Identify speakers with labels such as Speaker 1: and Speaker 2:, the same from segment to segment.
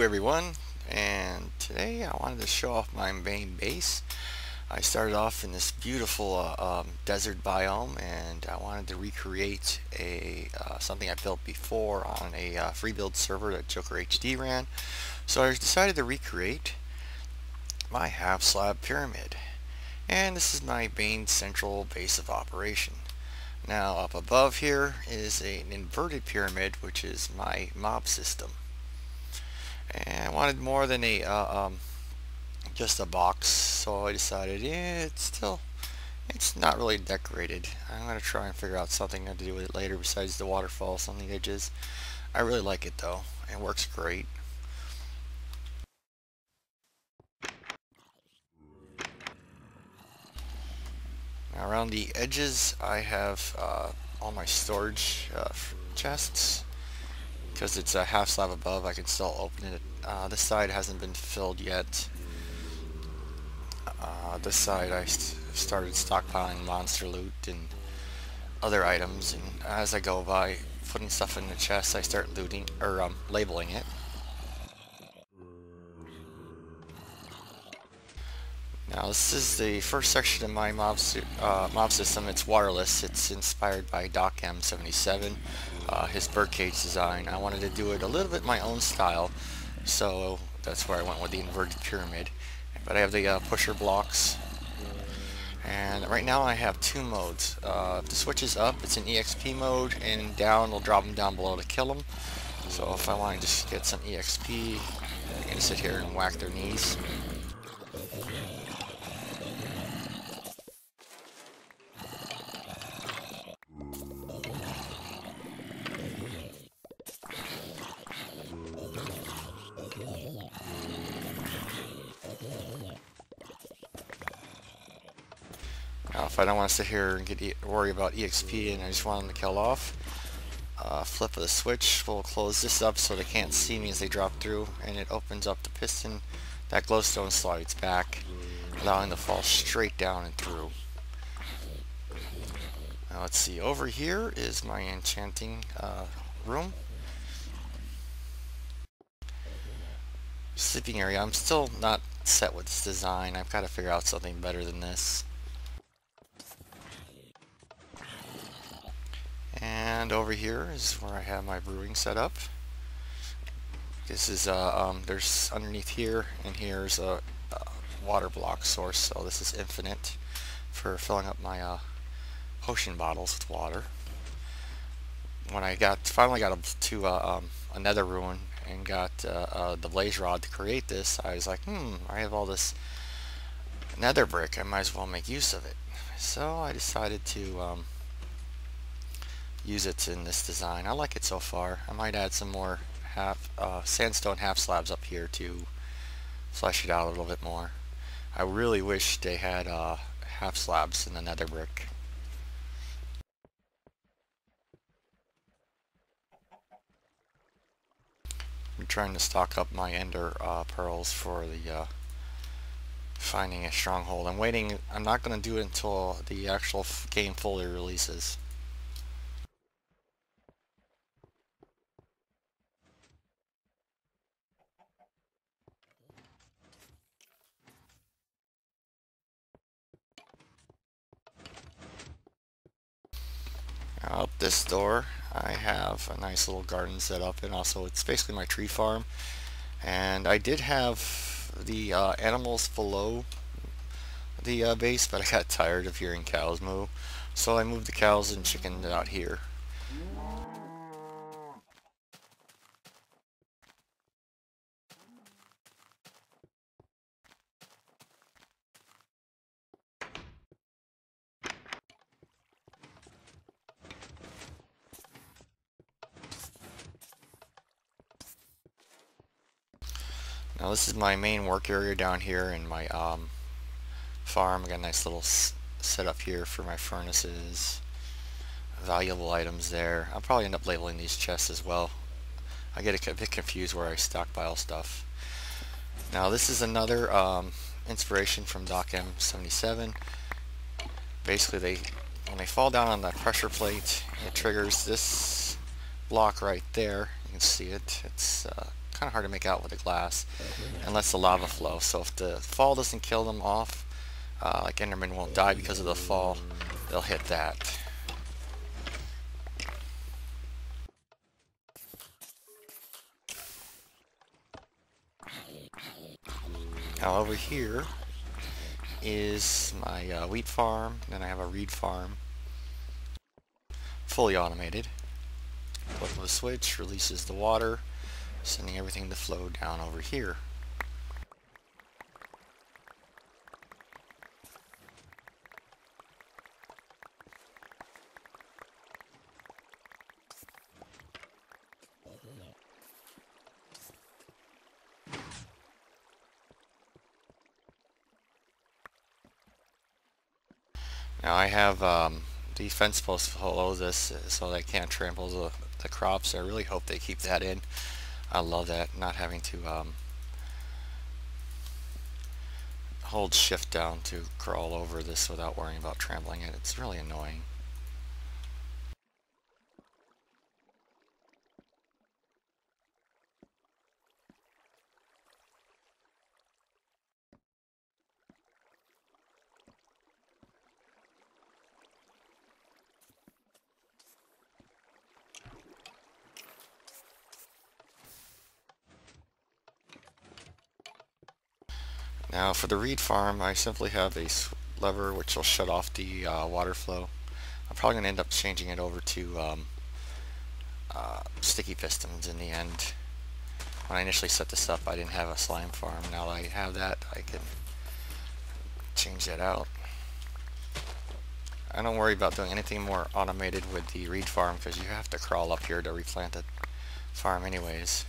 Speaker 1: everyone, and today I wanted to show off my main base. I started off in this beautiful desert biome, and I wanted to recreate something I built before on a free build server that Joker HD ran. So I decided to recreate my half slab pyramid, and this is my main central base of operation. Now up above here is an inverted pyramid, which is my mob system. And I wanted more than just a box, so I decided, it's not really decorated. I'm gonna try and figure out something to do with it later besides the waterfalls on the edges. I really like it though. It works great. Now around the edges I have all my storage chests. Because it's a half slab above, I can still open it. This side hasn't been filled yet. This side I started stockpiling monster loot and other items, and as I go by putting stuff in the chest, I start looting or labeling it. Now this is the first section of my mob system. It's waterless. It's inspired by DocM77, his birdcage design. I wanted to do it a little bit my own style, so that's where I went with the inverted pyramid. But I have the pusher blocks, and right now I have two modes. If the switch is up, it's in EXP mode, and down will drop them down below to kill them. So if I want to just get some EXP, I'm gonna sit here and whack their knees. Now if I don't want to sit here and worry about EXP and I just want them to kill off, flip of the switch will close this up so they can't see me as they drop through, and it opens up the piston. That glowstone slides back, allowing them to fall straight down and through. Now let's see, over here is my enchanting room. Sleeping area. I'm still not set with this design. I've got to figure out something better than this. And over here is where I have my brewing set up. This is there's underneath here and here's a water block source, so this is infinite for filling up my potion bottles with water. When I finally got to a nether ruin and got the blaze rod to create this, I was like, I have all this nether brick, I might as well make use of it. So I decided to use it in this design. I like it so far. I might add some more sandstone half slabs up here to flesh it out a little bit more. I really wish they had half slabs in the nether brick. I'm trying to stock up my ender pearls for the finding a stronghold. I'm waiting. I'm not going to do it until the actual game fully releases. Out this door I have a nice little garden set up, and also it's basically my tree farm. And I did have the animals below the base, but I got tired of hearing cows moo, so I moved the cows and chickens out here. Now this is my main work area down here in my farm. I got a nice little setup here for my furnaces, valuable items there. I'll probably end up labeling these chests as well. I get a bit confused where I stockpile stuff. Now this is another inspiration from DocM77. Basically when they fall down on that pressure plate, it triggers this block right there. You can see it. It's kind of hard to make out with the glass and lets the lava flow. So if the fall doesn't kill them off, like Enderman won't die because of the fall, they'll hit that. Now over here is my wheat farm. Then I have a reed farm, fully automated. Flip of a switch releases the water, sending everything to flow down over here. Now I have the fence posts below this so they can't trample the crops. I really hope they keep that in. I love that, not having to hold shift down to crawl over this without worrying about trampling it. It's really annoying. Now for the reed farm, I simply have a lever which will shut off the water flow. I'm probably going to end up changing it over to sticky pistons in the end. When I initially set this up, I didn't have a slime farm. Now that I have that, I can change that out. I don't worry about doing anything more automated with the reed farm because you have to crawl up here to replant the farm anyways.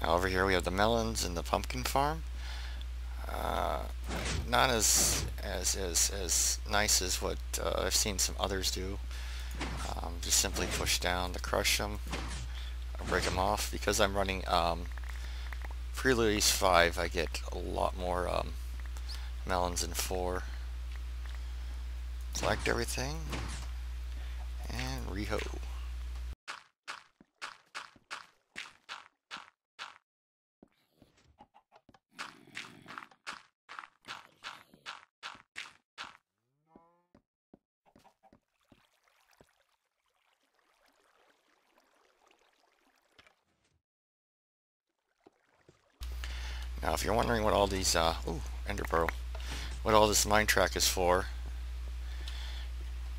Speaker 1: Now over here we have the melons and the pumpkin farm. Not as nice as what I've seen some others do. Just simply push down to crush them, break them off. Because I'm running pre-release 5, I get a lot more melons than 4. Select everything and reho. Now if you're wondering what all these ender pearl, what all this mine track is for,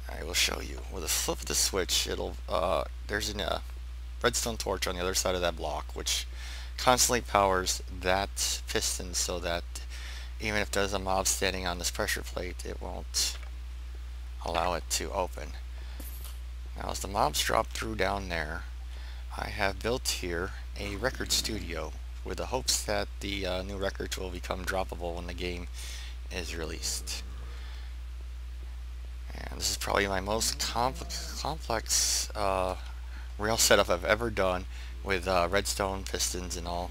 Speaker 1: I will show you. With a flip of the switch, it'll there's a redstone torch on the other side of that block which constantly powers that piston so that even if there's a mob standing on this pressure plate, it won't allow it to open. Now as the mobs drop through down there, I have built here a record studio with the hopes that the new records will become droppable when the game is released. And this is probably my most complex rail setup I've ever done with redstone pistons and all.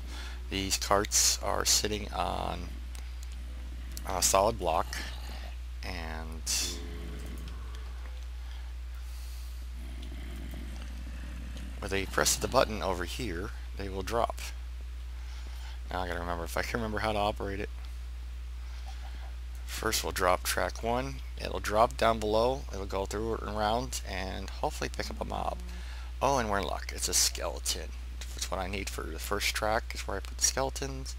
Speaker 1: These carts are sitting on a solid block, and with a press of the button over here, they will drop. Now I gotta remember if I can remember how to operate it. First we'll drop track 1. It'll drop down below, it'll go through and around and hopefully pick up a mob. Oh, and we're in luck. It's a skeleton. It's what I need for the first track, is where I put the skeletons.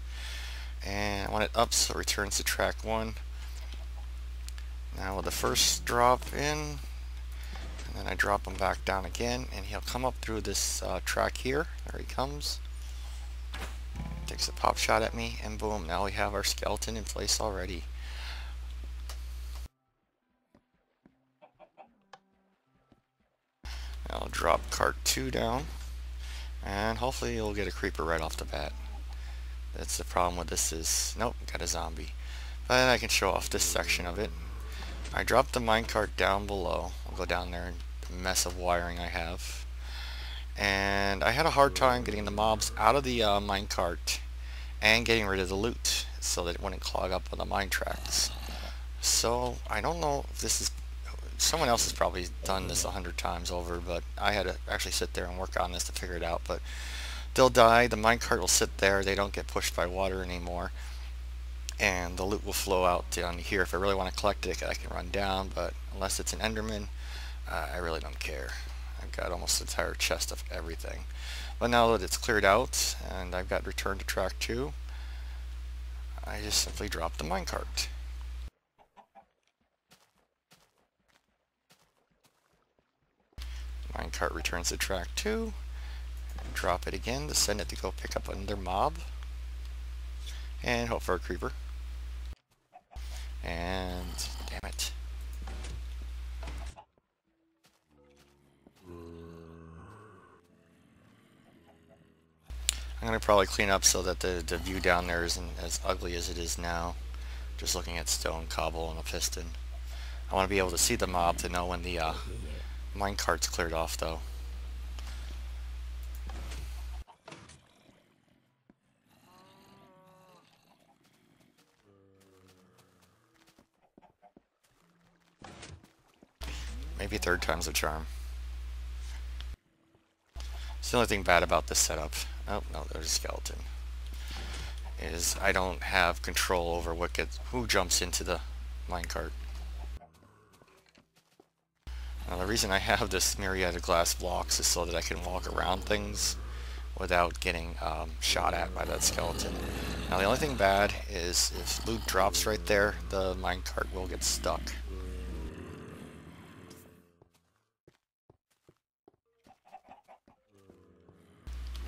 Speaker 1: And I want it up so it returns to track 1. Now with the first drop in, and then I drop him back down again, and he'll come up through this track here. There he comes. Takes a pop shot at me, and boom, now we have our skeleton in place already. I'll drop cart 2 down, And hopefully you'll get a creeper right off the bat. That's the problem with this is, nope, got a zombie. But I can show off this section of it. I dropped the minecart down below. I'll go down there and the mess of wiring I have. And I had a hard time getting the mobs out of the minecart and getting rid of the loot so that it wouldn't clog up on the mine tracks. So I don't know if this is, someone else has probably done this 100 times over, but I had to actually sit there and work on this to figure it out. But they'll die, the minecart will sit there, they don't get pushed by water anymore, and the loot will flow out down here. If I really want to collect it, I can run down, but unless it's an Enderman, I really don't care. I've got almost an entire chest of everything. But now that it's cleared out and I've got return to track 2, I just simply drop the minecart. Minecart returns to track 2. Drop it again to send it to go pick up another mob. And hope for a creeper. And damn it. I'm going to probably clean up so that the view down there isn't as ugly as it is now. Just looking at stone, cobble, and a piston. I want to be able to see the mob to know when the minecart's cleared off though. Maybe third time's a charm. It's the only thing bad about this setup. Oh, no, there's a skeleton. Is I don't have control over who jumps into the minecart. Now the reason I have this myriad of glass blocks is so that I can walk around things without getting shot at by that skeleton. Now the only thing bad is if loot drops right there, the minecart will get stuck.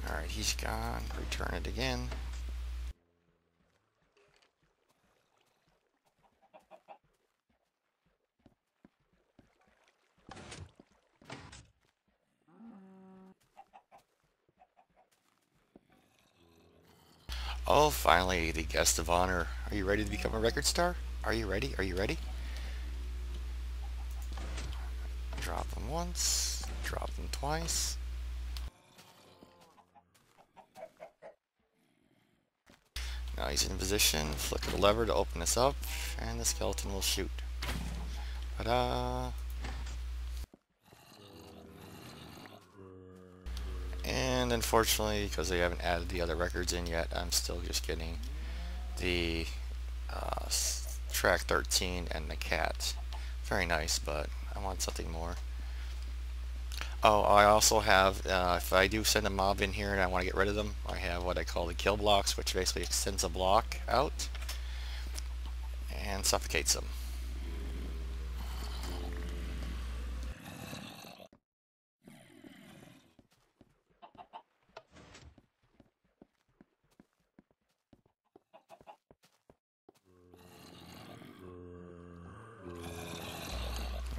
Speaker 1: Alright, he's gone. Return it again. Oh, finally, the guest of honor. Are you ready to become a record star? Are you ready? Are you ready? Drop him once. Drop him twice. Now he's in position. Flick the lever to open this up, and the skeleton will shoot. Ta-da! And unfortunately, because they haven't added the other records in yet, I'm still just getting the track 13 and the cat. Very nice, but I want something more. Oh, I also have, if I do send a mob in here and I want to get rid of them, I have what I call the kill blocks, which basically extends a block out and suffocates them.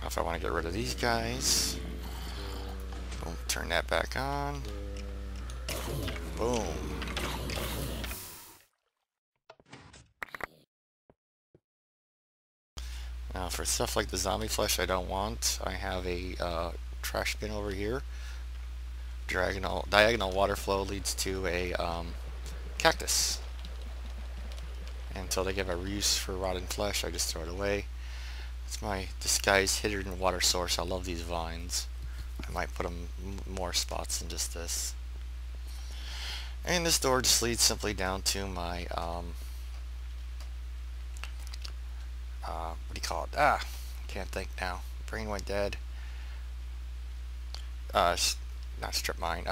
Speaker 1: Now if I want to get rid of these guys, boom, turn that back on. Boom. Now for stuff like the zombie flesh I don't want, I have a trash bin over here. Diagonal water flow leads to a cactus. Until they give a use for rotten flesh, I just throw it away. It's my disguised hidden water source. I love these vines. I might put them more spots than just this. And this door just leads simply down to my what do you call it? Can't think now. Brain went dead. Not strip mine.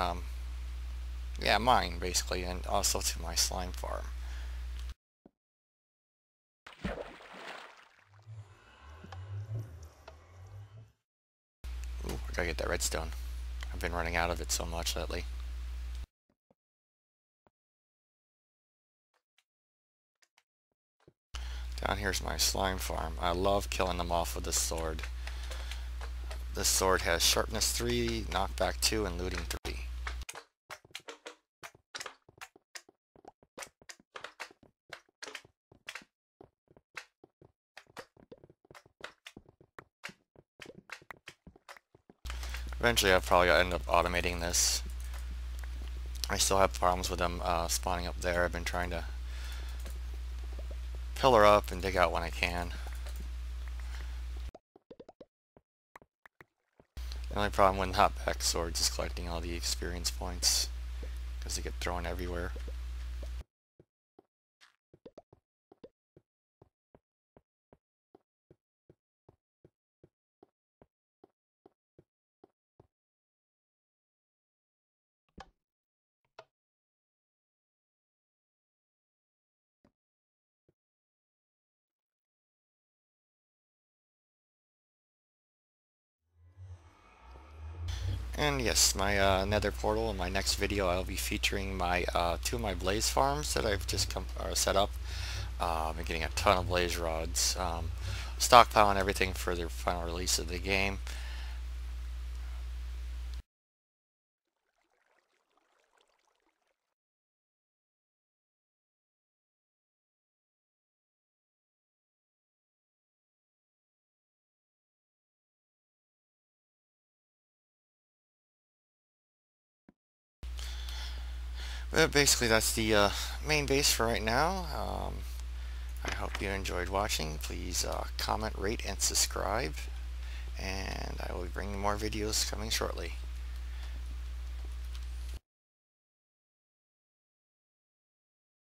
Speaker 1: Yeah, mine basically, and also to my slime farm. Ooh, I gotta get that redstone. I've been running out of it so much lately. Down here's my slime farm. I love killing them off with this sword. This sword has sharpness 3, knockback 2, and looting 3. Eventually I'll probably end up automating this. I still have problems with them spawning up there. I've been trying to pillar up and dig out when I can. The only problem with hotback swords is collecting all the experience points because they get thrown everywhere. And yes, my nether portal. In my next video I'll be featuring my two of my blaze farms that I've just set up. I've been getting a ton of blaze rods, stockpiling everything for the final release of the game. But basically that's the main base for right now. I hope you enjoyed watching. Please comment, rate, and subscribe. And I will be bringing more videos coming shortly.